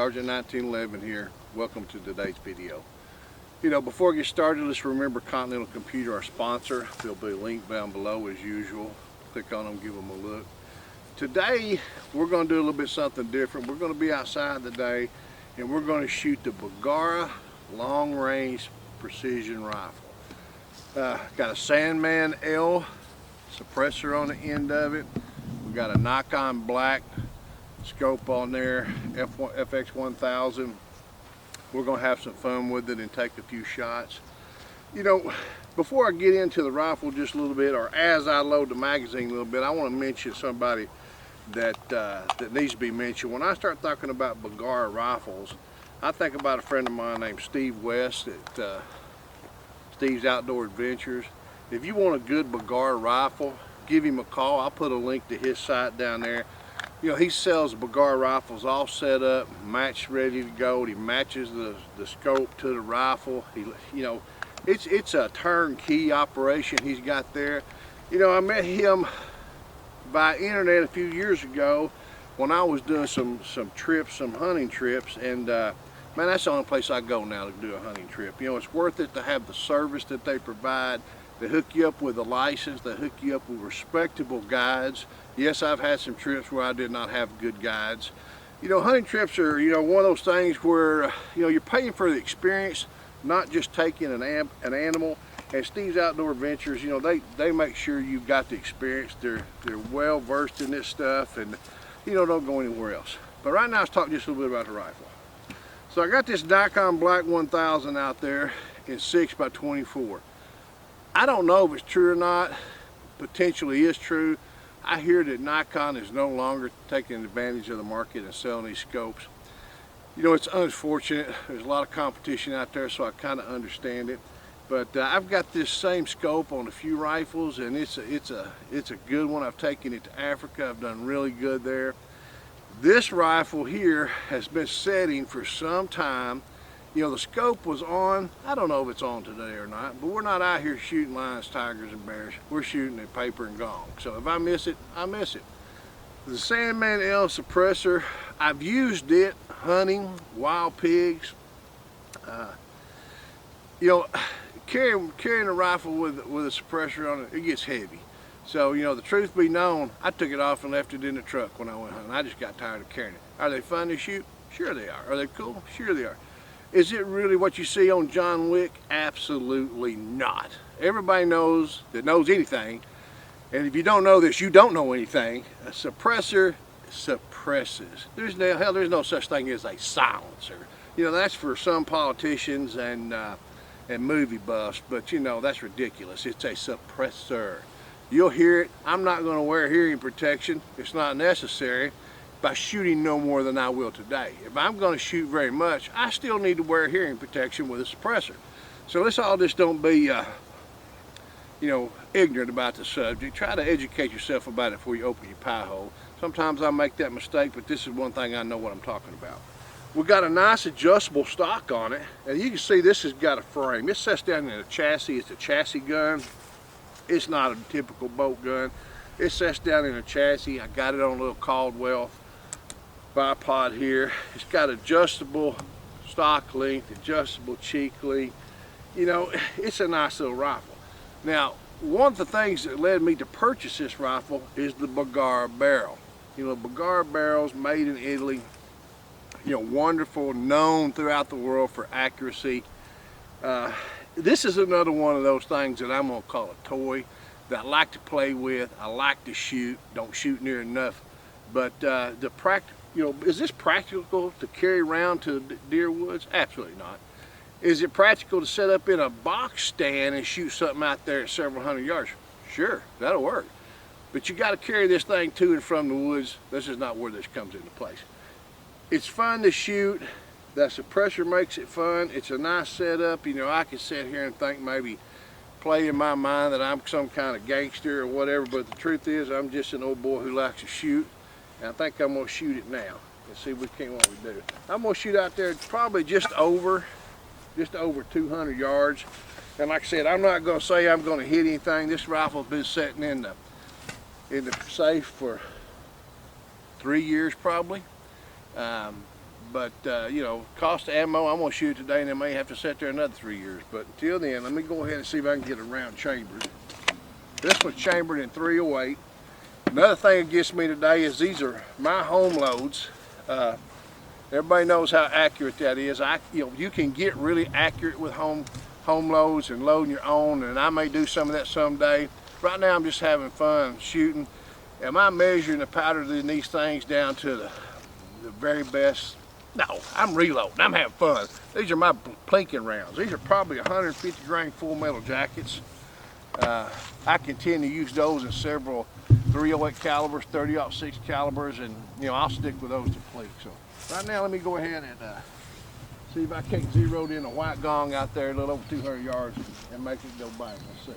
Sergeant 1911 here. Welcome to today's video. Before I get started, let's remember Continental Computer, our sponsor. There'll be a link down below as usual. Click on them, give them a look. Today, we're going to do a little bit something different. We're going to be outside today, and we're going to shoot the Bergara long-range precision rifle. Got a Sandman-L suppressor on the end of it. We got a knock-on black scope on there, FX1000. We're going to have some fun with it and take a few shots. Before I get into the rifle just a little bit, or as I load the magazine a little bit, I want to mention somebody that needs to be mentioned. When I start talking about Bergara rifles, I think about a friend of mine named Steve West at Steve's Outdoor Adventures. If you want a good Bergara rifle, give him a call. I'll put a link to his site down there. He sells Bergara rifles all set up, matched, ready to go. He matches the scope to the rifle. It's a turnkey operation he's got there. I met him by internet a few years ago when I was doing some trips, some hunting trips, and man, that's the only place I go now to do a hunting trip. It's worth it to have the service that they provide. They hook you up with a license, they hook you up with respectable guides. Yes, I've had some trips where I did not have good guides. Hunting trips are, one of those things where, you're paying for the experience, not just taking an animal. And Steve's Outdoor Adventures, they make sure you've got the experience. They're well versed in this stuff, and don't go anywhere else. But right now, let's talk just a little bit about the rifle. So I got this Nikon Black 1000 out there in 6x24. I don't know if it's true or not. Potentially is true. I hear that Nikon is no longer taking advantage of the market and selling these scopes. It's unfortunate. There's a lot of competition out there, so I kind of understand it. But I've got this same scope on a few rifles, and it's a good one. I've taken it to Africa. I've done really good there. This rifle here has been setting for some time. The scope was on. I don't know if it's on today or not, but we're not out here shooting lions, tigers, and bears. We're shooting at paper and gong. So if I miss it, I miss it. The Sandman-L suppressor, I've used it hunting wild pigs. Carrying a rifle with a suppressor on it, it gets heavy. So, the truth be known, I took it off and left it in the truck when I went hunting. I just got tired of carrying it. Are they fun to shoot? Sure they are. Are they cool? Sure they are. Is it really what you see on John Wick? Absolutely not. Everybody knows that knows anything, and if you don't know this, you don't know anything. A suppressor suppresses. There's no such thing as a silencer. That's for some politicians and movie buffs, but that's ridiculous. It's a suppressor. You'll hear it. I'm not going to wear hearing protection. It's not necessary. By shooting no more than I will today. If I'm going to shoot very much, I still need to wear hearing protection with a suppressor. So let's all just don't be, ignorant about the subject. Try to educate yourself about it before you open your pie hole. Sometimes I make that mistake, but this is one thing I know what I'm talking about. We've got a nice adjustable stock on it, and you can see this has got a frame. This sets down in a chassis. It's a chassis gun. It's not a typical boat gun. It sets down in a chassis. I got it on a little Caldwell bipod here. It's got adjustable stock length, adjustable cheek length. It's a nice little rifle. Now, one of the things that led me to purchase this rifle is the Bergara barrel. Bergara barrels made in Italy, wonderful, known throughout the world for accuracy. This is another one of those things that I'm going to call a toy that I like to play with. I like to shoot. Don't shoot near enough. But is this practical to carry around to deer woods? Absolutely not. Is it practical to set up in a box stand and shoot something out there at several hundred yards? Sure, that'll work. But you got to carry this thing to and from the woods. This is not where this comes into place. It's fun to shoot. That suppressor makes it fun. It's a nice setup. I can sit here and think maybe play in my mind that I'm some kind of gangster or whatever, but the truth is I'm just an old boy who likes to shoot. And I think I'm going to shoot it now. Let's see what we do. I'm going to shoot out there probably just over 200 yards. And like I said, I'm not going to say I'm going to hit anything. This rifle's been sitting in the safe for 3 years probably. But you know, cost of ammo, I'm gonna shoot today and I may have to sit there another 3 years. But until then, let me go ahead and see if I can get a round chambered. This was chambered in 308. Another thing that gets me today is these are my home loads. Everybody knows how accurate that is. You can get really accurate with home loads and loading your own, and I may do some of that someday. Right now I'm just having fun shooting. Am I measuring the powder in these things down to the very best? No, I'm reloading. I'm having fun. These are my plinking rounds. These are probably 150 grain full metal jackets. I continue to use those in several 308 calibers, 30-06 calibers, and you know, I'll stick with those to plink. So right now, let me go ahead and see if I can't zero in a white gong out there a little over 200 yards and make it go bang. Let's see.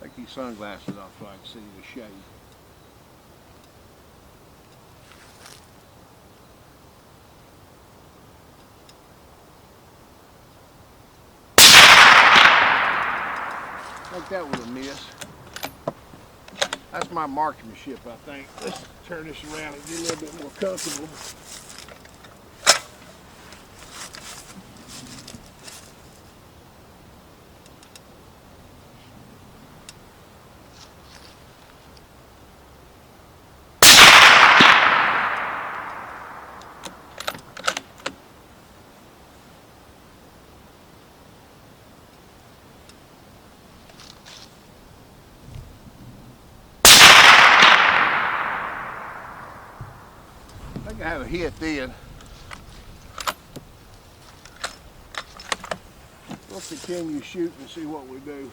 Take these sunglasses off so I can see the shade. I think that was a miss. That's my marksmanship, I think. Let's turn this around and get a little bit more comfortable. I think I have a hit then. We'll continue shooting and see what we do.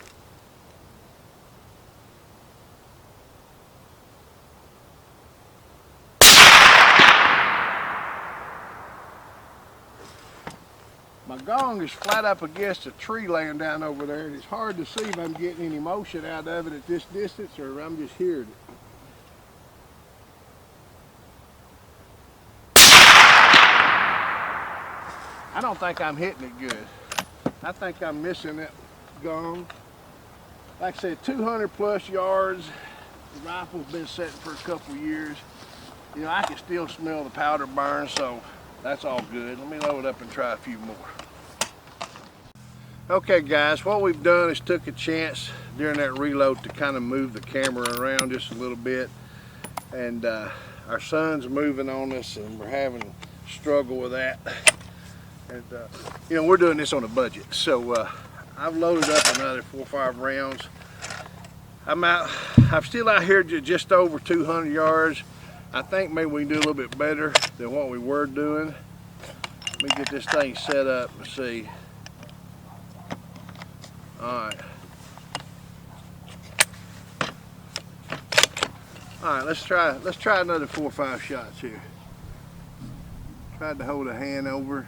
My gong is flat up against a tree laying down over there, and it's hard to see if I'm getting any motion out of it at this distance or I'm just hearing it. I don't think I'm hitting it good. I think I'm missing that gong. Like I said, 200 plus yards. The rifle's been sitting for a couple of years. You know, I can still smell the powder burn, so that's all good. Let me load up and try a few more. Okay guys, what we've done is took a chance during that reload to kind of move the camera around just a little bit. And our son's moving on us and we're having a struggle with that. And you know, we're doing this on a budget, so I've loaded up another 4 or 5 rounds. I'm still out here just over 200 yards. I think maybe we can do a little bit better than what we were doing. Let me get this thing set up and see. All right, let's try another 4 or 5 shots here. Tried to hold a hand over.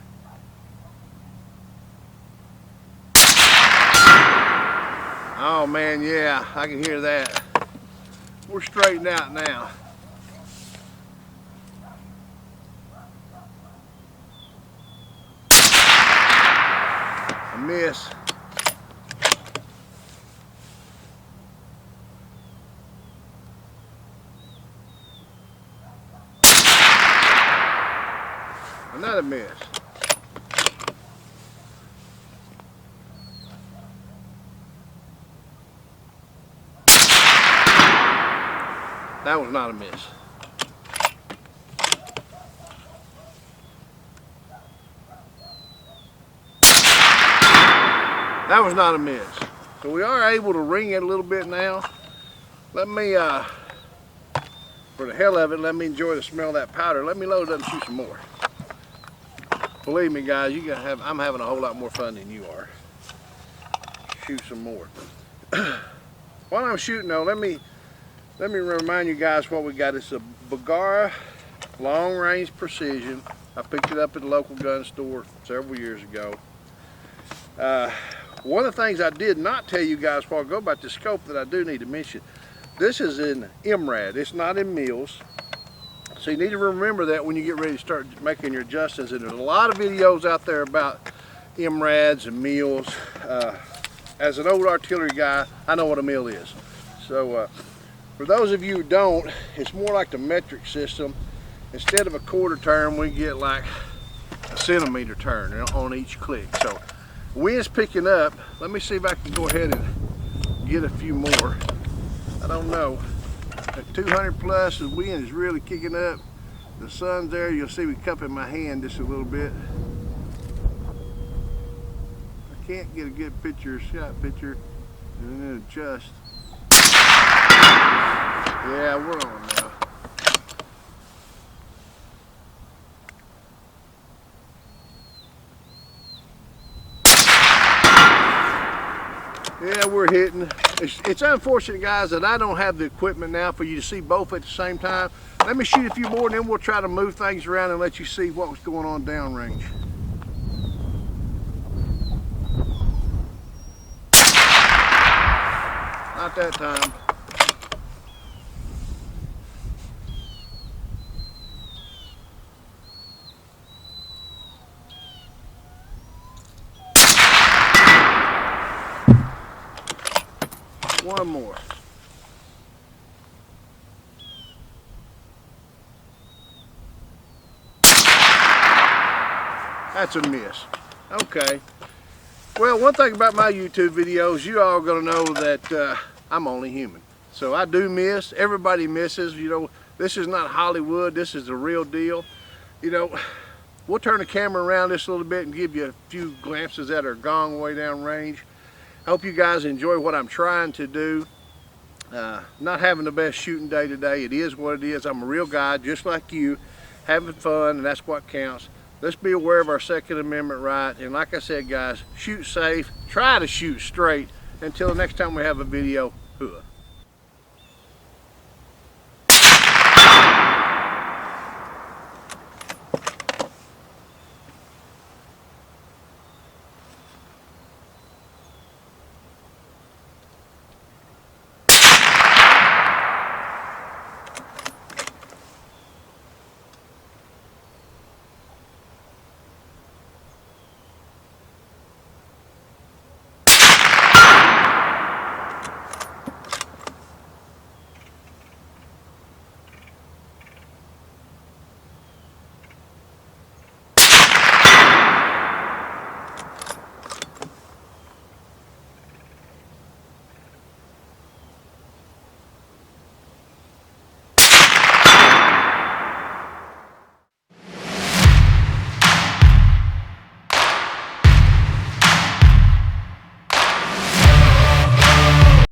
Oh man, yeah, I can hear that. We're straightened out now. A miss. Another miss. That was not a miss. That was not a miss. So we are able to ring it a little bit now. Let me, for the hell of it, let me enjoy the smell of that powder. Let me load it up and shoot some more. Believe me guys, I'm having a whole lot more fun than you are. Shoot some more. While I'm shooting though, let me remind you guys what we got. It's a Bergara long range precision. I picked it up at the local gun store several years ago. One of the things I did not tell you guys while ago about the scope that I do need to mention, this is in MRAD. It's not in mils. So you need to remember that when you get ready to start making your adjustments. And there's a lot of videos out there about MRADs and mills. As an old artillery guy, I know what a mill is. So for those of you who don't, it's more like the metric system. Instead of a quarter turn, we get like a centimeter turn on each click. So wind's picking up. Let me see if I can go ahead and get a few more. I don't know. At 200 plus, the wind is really kicking up. The sun's there. You'll see me cupping my hand just a little bit. I can't get a good shot picture, and then adjust. Yeah, we're on now. Yeah, we're hitting. It's unfortunate, guys, that I don't have the equipment now for you to see both at the same time. Let me shoot a few more, and then we'll try to move things around and let you see what was going on downrange. Not that time. One more. That's a miss. Okay. Well, one thing about my YouTube videos, you all are going to know that I'm only human. So I do miss. Everybody misses. You know, this is not Hollywood. This is the real deal. You know, we'll turn the camera around just a little bit and give you a few glimpses that are gone way down range. I hope you guys enjoy what I'm trying to do. Not having the best shooting day today. It is what it is. I'm a real guy just like you, having fun, and that's what counts. Let's be aware of our Second Amendment right. And like I said, guys, shoot safe. Try to shoot straight. Until the next time we have a video, hua.